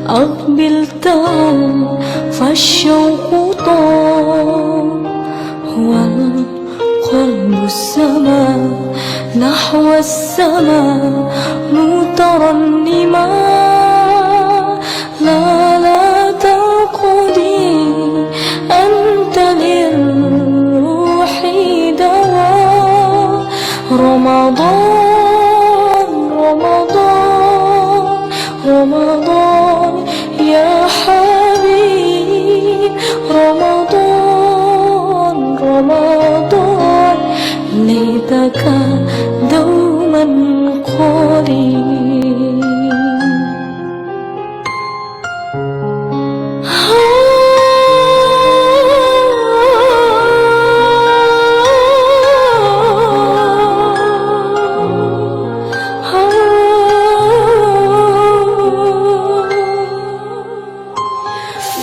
أقبل تعال فالشوق طال، هو القلب السماء نحو السماء مترنما. لا ترقدي أنت للروح دواء. رمضان رمضان رمضان يا حبيب، رمضان رمضان ليتك دوما قريب.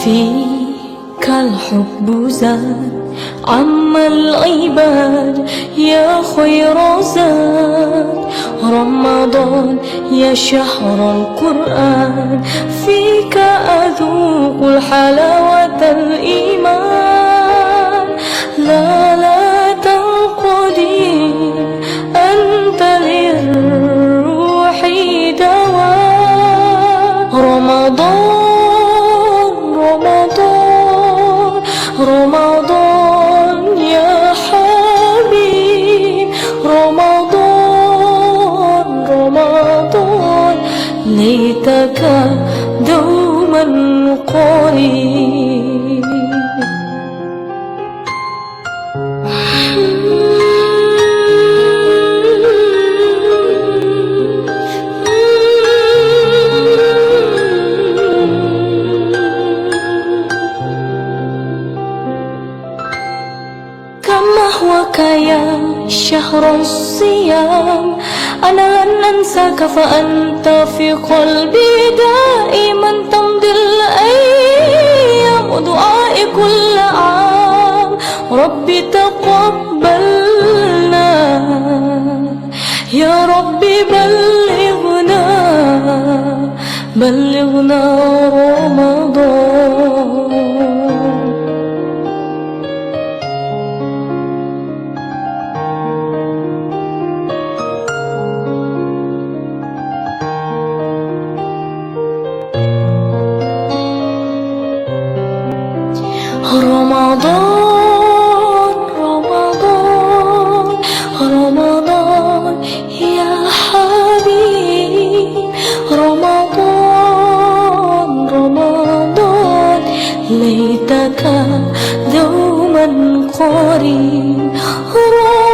فيك الحب زاد عم العباد يا خير زاد. رمضان يا شهر القرآن، فيك أذوق الحلاوة الإيمان. لا تنقضي أنت للروح دواء. رمضان رمضان رمضان يا حبيب، رمضان رمضان ليتك دوما قريب. نحوك يا شهر الصيام، أنا لن أنساك فأنت في قلبي دائما. تمضي الأيام ودعائي كل عام، ربي تقبلنا يا ربي، بلغنا رمضان. رمضان رمضان رمضان يا حبيب، رمضان رمضان ليتك دوما قريب.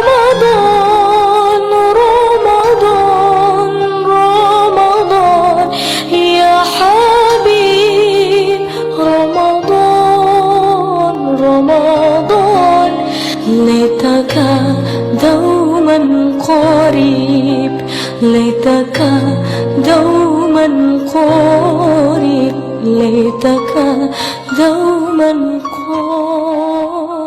رمضان رمضان رمضان يا حبيب، رمضان رمضان ليتك دوما قريب، ليتك دوما قريب، ليتك دوما قريب.